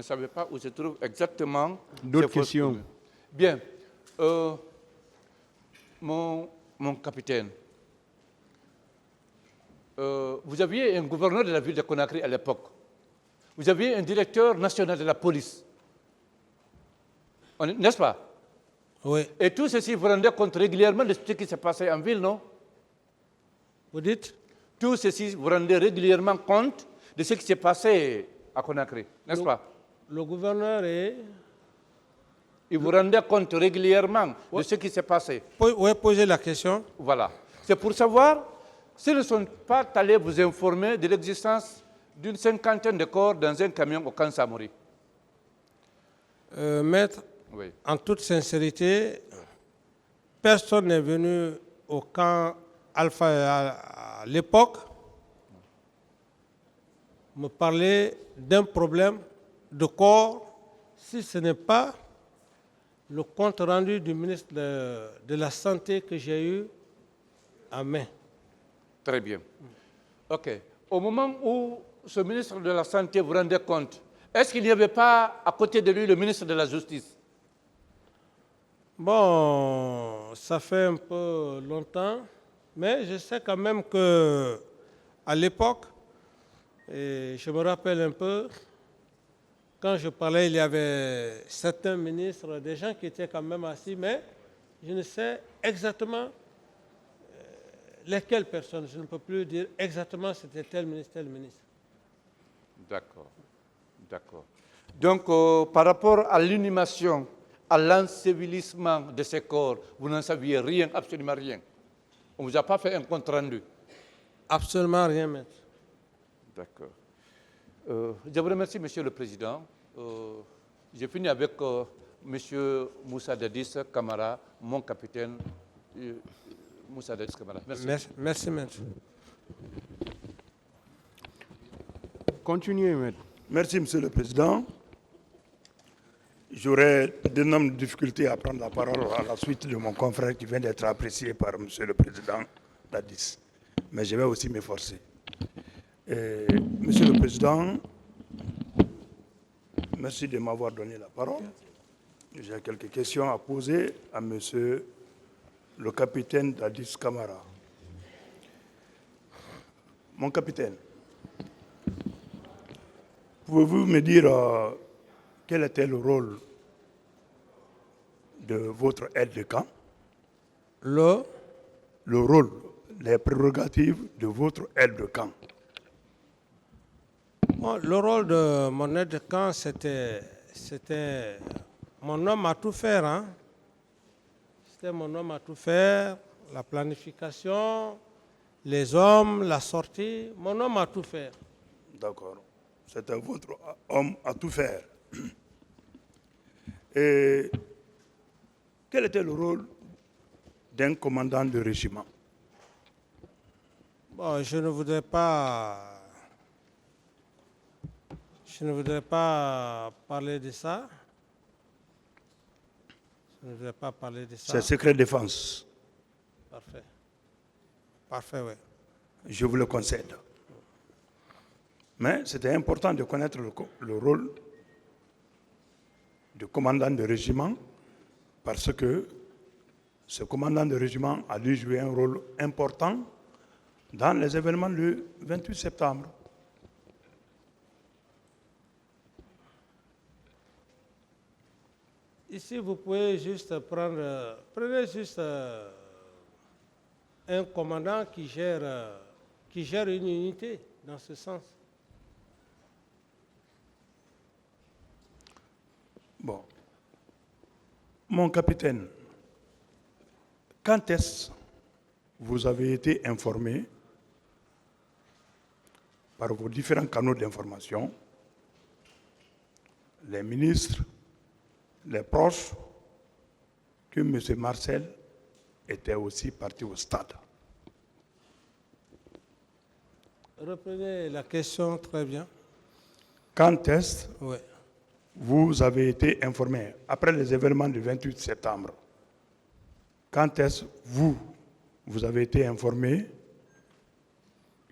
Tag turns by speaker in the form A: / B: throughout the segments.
A: savez pas où se trouve exactement.
B: D'autres questions?
A: Bien. Mon capitaine, vous aviez un gouverneur de la ville de Conakry à l'époque. Vous aviez un directeur national de la police. N'est-ce pas?
C: Oui.
A: Et tout ceci, vous rendez compte régulièrement de ce qui s'est passé en ville, non?
C: Vous dites?
A: Tout ceci, vous rendez régulièrement compte de ce qui s'est passé à Conakry, n'est-ce pas?
C: Le gouverneur est...
A: Et vous rendez compte régulièrement de ce qui s'est passé.
C: Oui, posez la question.
A: Voilà. C'est pour savoir s'ils ne sont pas allés vous informer de l'existence d'une 50aine de corps dans un camion au camp Samori.
C: Maître,
A: Oui.
C: en toute sincérité, personne n'est venu au camp Alpha à l'époque me parler d'un problème de corps si ce n'est pas le compte rendu du ministre de la Santé que j'ai eu en main.
A: Très bien. OK. Au moment où ce ministre de la Santé vous rendait compte, est-ce qu'il n'y avait pas à côté de lui le ministre de la Justice?
C: Bon, ça fait un peu longtemps, mais je sais quand même que à l'époque, et je me rappelle un peu, quand je parlais, il y avait certains ministres, des gens qui étaient quand même assis, mais je ne sais exactement lesquelles personnes. Je ne peux plus dire exactement c'était tel ministre, tel ministre.
A: D'accord. D'accord. Donc, par rapport à l'inhumation, à l'ensevelissement de ces corps, vous n'en saviez rien, absolument rien. On ne vous a pas fait un compte rendu.
C: Absolument rien, maître.
A: D'accord. Je vous remercie, Monsieur le Président. J'ai fini avec Monsieur Moussa Dadis Camara, mon capitaine Moussa Dadis Camara. Merci.
C: Merci, maître.
B: Continuez, maître.
D: Merci, Monsieur le Président. J'aurais d'énormes difficultés à prendre la parole à la suite de mon confrère qui vient d'être apprécié par Monsieur le Président Dadis. Mais je vais aussi m'efforcer. Monsieur le Président, merci de m'avoir donné la parole. J'ai quelques questions à poser à Monsieur le capitaine Dadis Camara. Mon capitaine, pouvez-vous me dire quel était le rôle de votre aide de camp? Le rôle, les prérogatives de votre aide de camp.
C: Bon, le rôle de mon aide de camp, c'était mon homme à tout faire. Hein? C'était mon homme à tout faire, la planification, les hommes, la sortie, mon homme à tout faire.
D: D'accord. C'était votre homme à tout faire. Et quel était le rôle d'un commandant de régiment?
C: Bon, je ne voudrais pas parler de ça. Je ne voudrais pas parler de ça.
D: C'est secret défense.
C: Parfait. Parfait, oui.
D: Je vous le concède. Mais c'était important de connaître le rôle de commandant de régiment parce que ce commandant de régiment a dû jouer un rôle important dans les événements du 28 septembre.
C: Ici, vous pouvez juste prenez juste un commandant qui gère une unité dans ce sens.
D: Bon. Mon capitaine, quand est-ce que vous avez été informé par vos différents canaux d'information, les ministres, les proches, que M. Marcel était aussi parti au stade?
C: Reprenez la question très bien.
D: Quand est-ce que
C: Oui.
D: vous avez été informé après les événements du 28 septembre? Quand est-ce que vous avez été informé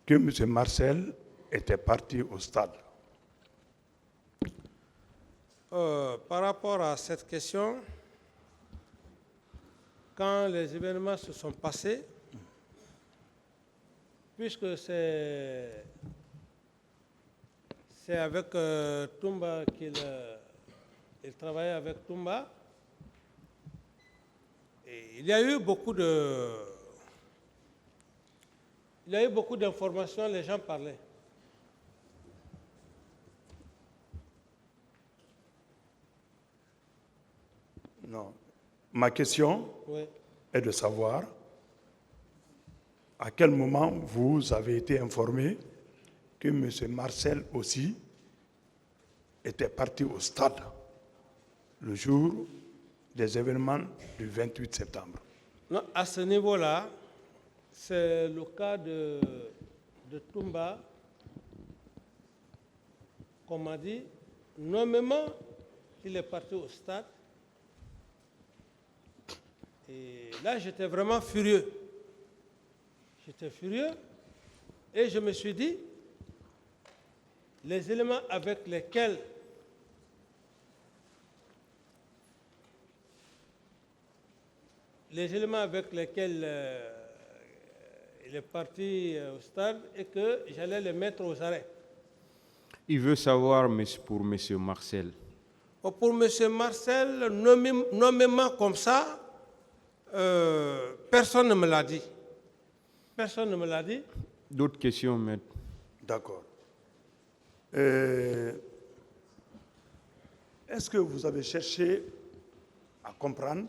D: que M. Marcel était parti au stade?
C: Par rapport à cette question, quand les événements se sont passés, puisque c'est avec Toumba qu'il travaillait avec Toumba, et il y a eu beaucoup d'informations, les gens parlaient.
D: Non. Ma question
C: Oui.
D: est de savoir à quel moment vous avez été informé que M. Marcel aussi était parti au stade le jour des événements du 28 septembre.
C: Non, à ce niveau-là, c'est le cas de Toumba, qu'on m'a dit, nommément qu'il est parti au stade. Et là, j'étais vraiment furieux. J'étais furieux et je me suis dit, les éléments avec lesquels il est parti au stade et que j'allais les mettre aux arrêts.
B: Il veut savoir pour M. Marcel.
C: Pour M. Marcel, nommément comme ça, personne ne me l'a dit. Personne ne me l'a dit.
B: D'autres questions, maître?
D: D'accord. Est-ce que vous avez cherché à comprendre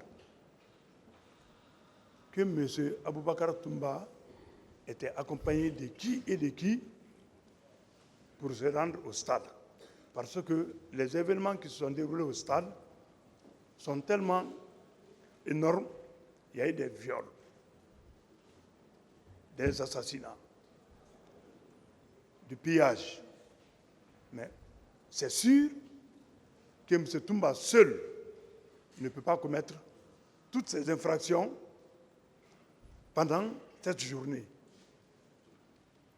D: que M. Aboubakar Toumba était accompagné de qui et de qui pour se rendre au stade? Parce que les événements qui se sont déroulés au stade sont tellement énormes. Il y a eu des viols, des assassinats, du pillage. Mais c'est sûr que M. Toumba seul ne peut pas commettre toutes ces infractions pendant cette journée.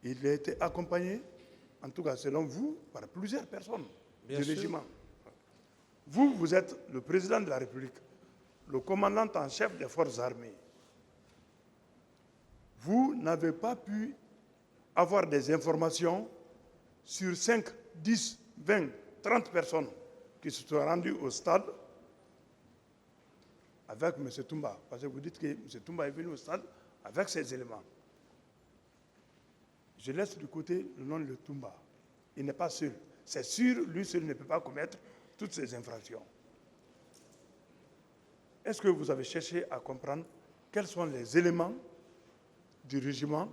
D: Il a été accompagné, en tout cas selon vous, par plusieurs personnes du régiment. Vous êtes le président de la République, le commandant en chef des forces armées. Vous n'avez pas pu avoir des informations sur 5, 10, 20, 30 personnes qui se sont rendues au stade avec M. Toumba. Parce que vous dites que M. Toumba est venu au stade avec ces éléments. Je laisse de côté le nom de Toumba. Il n'est pas seul. C'est sûr, lui seul ne peut pas commettre toutes ces infractions. Est-ce que vous avez cherché à comprendre quels sont les éléments du régiment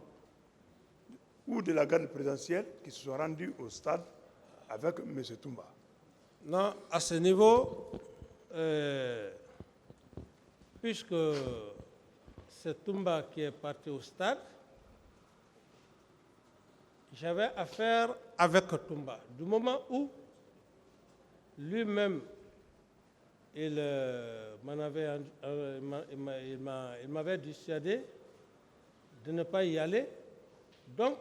D: ou de la garde présidentielle qui se sont rendus au stade avec M. Toumba?
C: Non, à ce niveau, puisque c'est Toumba qui est parti au stade, j'avais affaire avec Toumba. Du moment où lui-même, il m'avait dissuadé de ne pas y aller. Donc,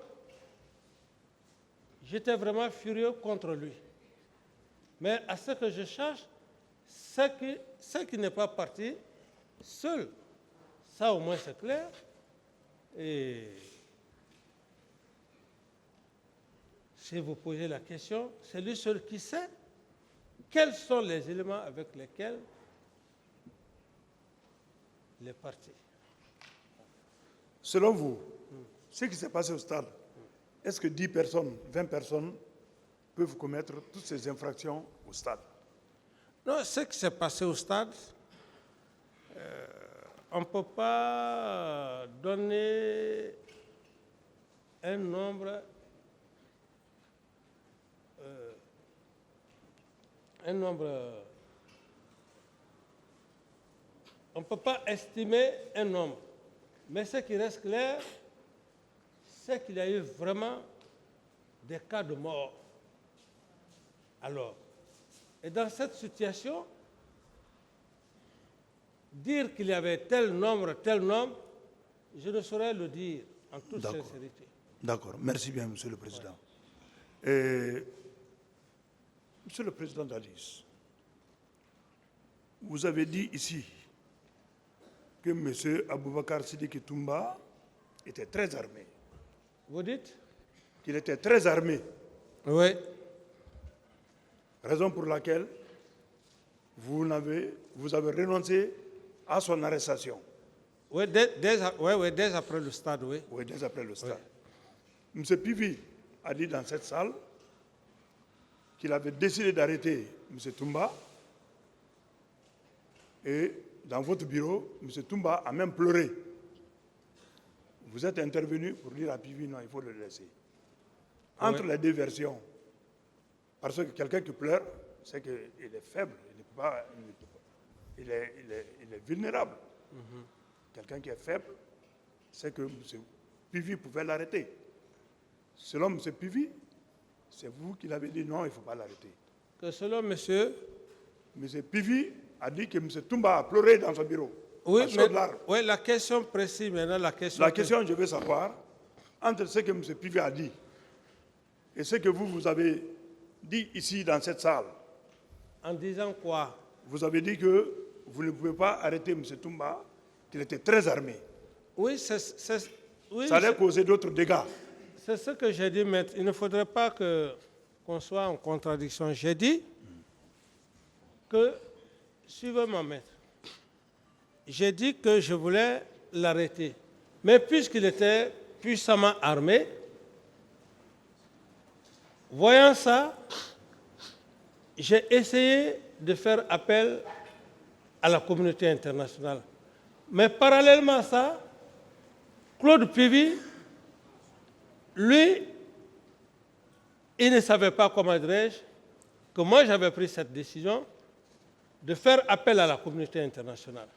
C: j'étais vraiment furieux contre lui. Mais à ce que je cherche, c'est qu'il n'est pas parti seul. Ça, au moins, c'est clair. Et si vous posez la question, c'est lui seul qui sait quels sont les éléments avec lesquels il est parti.
D: Selon vous, ce qui s'est passé au stade, est-ce que 10 personnes, 20 personnes peuvent commettre toutes ces infractions au stade?
C: Non, ce qui s'est passé au stade, on ne peut pas donner un nombre on ne peut pas estimer un nombre. Mais ce qui reste clair, c'est qu'il y a eu vraiment des cas de mort. Alors, et dans cette situation, dire qu'il y avait tel nombre, je ne saurais le dire en toute sincérité.
D: D'accord. Merci bien, Monsieur le Président. Et, Monsieur le Président d'Alice, Vous avez dit ici que M. Aboubakar Sidiki Toumba était très armé.
C: Vous dites?
D: Qu'il était très armé.
C: Oui.
D: Raison pour laquelle vous avez renoncé à son arrestation.
C: Oui, dès après le stade, oui.
D: Oui, dès après le stade. M. Pivi a dit dans cette salle qu'il avait décidé d'arrêter M. Toumba. Et dans votre bureau, M. Toumba a même pleuré. Vous êtes intervenu pour dire à Pivi, non, il faut le laisser. Entre les deux versions, parce que quelqu'un qui pleure, c'est qu'il est faible, il est vulnérable. Quelqu'un qui est faible, c'est que M. Pivi pouvait l'arrêter. Selon M. Pivi, c'est vous qui l'avez dit non, il ne faut pas l'arrêter.
C: Que selon monsieur...
D: M. Pivi a dit que M. Toumba a pleuré dans son bureau.
C: Oui, mais la question précise maintenant, la question,
D: je veux savoir, entre ce que M. Pivi a dit et ce que vous avez dit ici dans cette salle.
C: En disant quoi?
D: Vous avez dit que vous ne pouvez pas arrêter M. Toumba, qu'il était très armé.
C: Oui,
D: ça allait causer d'autres dégâts.
C: C'est ce que j'ai dit, maître. Il ne faudrait pas qu'on soit en contradiction. J'ai dit que, suivez mon maître, j'ai dit que je voulais l'arrêter. Mais puisqu'il était puissamment armé, voyant ça, j'ai essayé de faire appel à la communauté internationale. Mais parallèlement à ça, Claude Pivi, lui, il ne savait pas, comment dirais-je, que moi j'avais pris cette décision de faire appel à la communauté internationale.